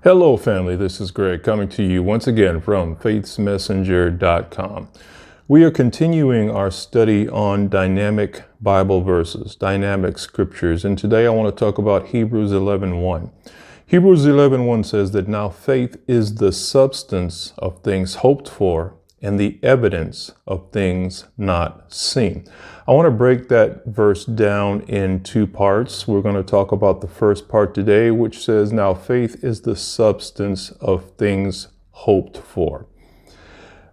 Hello, family. This is Greg coming to you once again from FaithsMessenger.com. We are continuing our study on dynamic Bible verses, dynamic scriptures, and today I want to talk about Hebrews 11:1. Hebrews 11:1 says that now faith is the substance of things hoped for and the evidence of things not seen. I want to break that verse down in two parts. We're going to talk about the first part today, which says, now faith is the substance of things hoped for.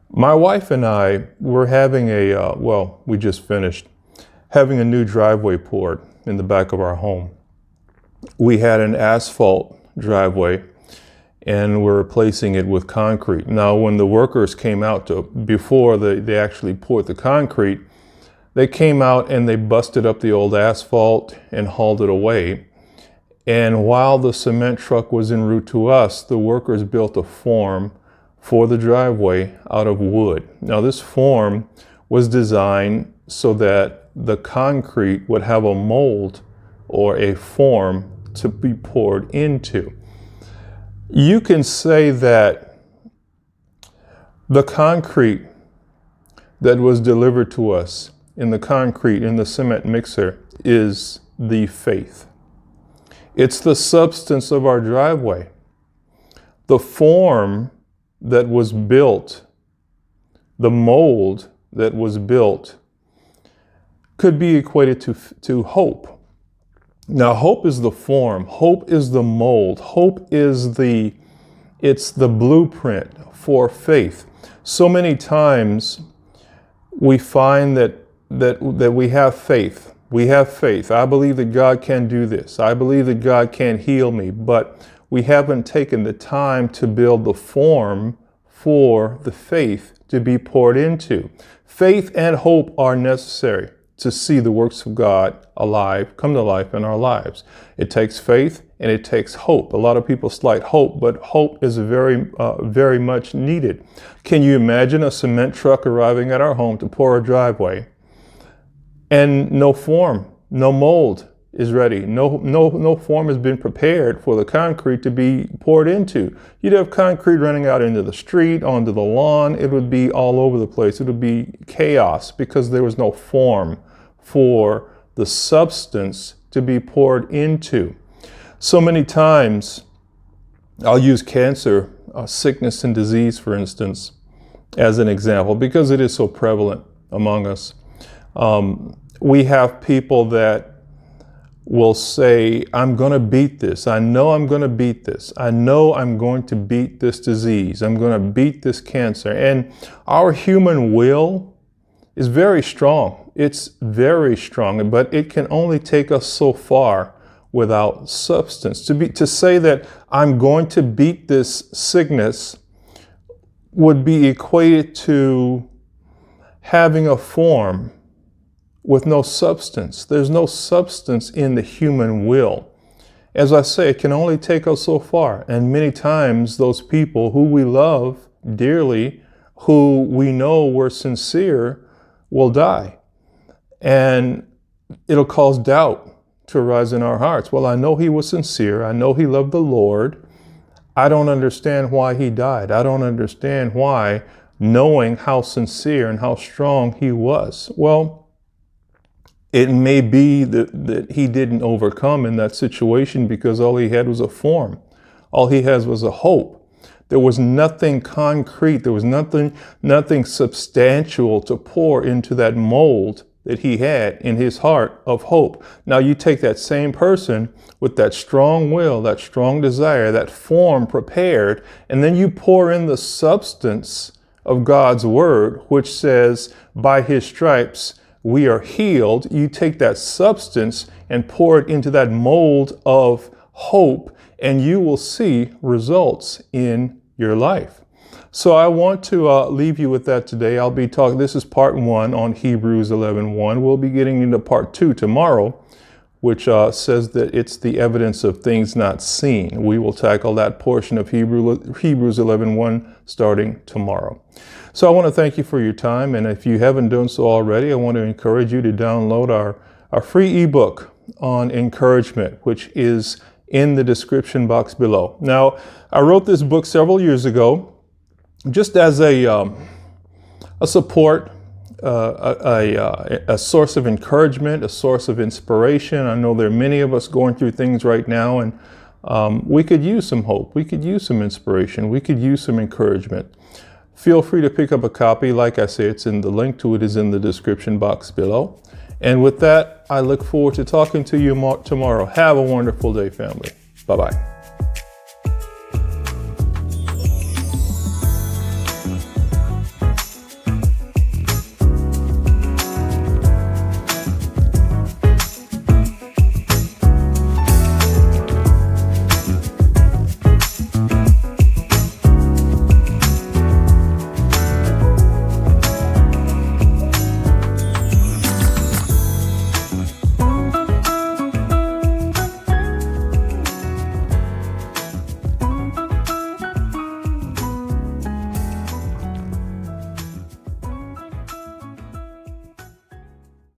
My wife and I were having we just finished having a new driveway poured in the back of our home. We had an asphalt driveway and we're replacing it with concrete. Now, when the workers came out before they actually poured the concrete, they came out and they busted up the old asphalt and hauled it away. And while the cement truck was en route to us, the workers built a form for the driveway out of wood. Now, this form was designed so that the concrete would have a mold or a form to be poured into. You can say that the concrete that was delivered to us in the cement mixer is the faith. It's the substance of our driveway. The form that was built, the mold that was built, could be equated to hope. Now, hope is the form, hope is the mold, hope is the blueprint for faith. So many times we find that we have faith. We have faith. I believe that God can do this. I believe that God can heal me, but we haven't taken the time to build the form for the faith to be poured into. Faith and hope are necessary to see the works of God come to life in our lives. It takes faith and it takes hope. A lot of people slight hope, but hope is very much needed. Can you imagine a cement truck arriving at our home to pour a driveway and no form, no mold is ready. No form has been prepared for the concrete to be poured into. You'd have concrete running out into the street, onto the lawn. It would be all over the place. It would be chaos because there was no form for the substance to be poured into. So many times, I'll use cancer, sickness and disease, for instance, as an example, because it is so prevalent among us. We have people that will say, I'm going to beat this. I know I'm going to beat this. I know I'm going to beat this disease. I'm going to beat this cancer. And our human will is very strong. It's very strong, but it can only take us so far without substance. To say that I'm going to beat this sickness would be equated to having a form with no substance. There's no substance in the human will. As I say, it can only take us so far. And many times those people who we love dearly, who we know were sincere, will die. And it'll cause doubt to arise in our hearts. Well, I know he was sincere. I know he loved the Lord. I don't understand why he died. I don't understand why, knowing how sincere and how strong he was. Well, it may be that he didn't overcome in that situation because all he had was a form. All he has was a hope. There was nothing concrete. There was nothing substantial to pour into that mold that he had in his heart of hope. Now you take that same person with that strong will, that strong desire, that form prepared, and then you pour in the substance of God's word, which says, by his stripes we are healed. You take that substance and pour it into that mold of hope, and you will see results in your life. So I want to leave you with that today. I'll be talking, this is part 1 on Hebrews 11:1. We'll be getting into part 2 tomorrow, which says that it's the evidence of things not seen. We will tackle that portion of Hebrews 11:1 starting tomorrow. So I want to thank you for your time. And if you haven't done so already, I want to encourage you to download our free ebook on encouragement, which is in the description box below. Now, I wrote this book several years ago just as a support, a source of encouragement, a source of inspiration. I know there are many of us going through things right now, and we could use some hope. We could use some inspiration. We could use some encouragement. Feel free to pick up a copy. Like I say, the link to it is in the description box below. And with that, I look forward to talking to you tomorrow. Have a wonderful day, family. Bye-bye.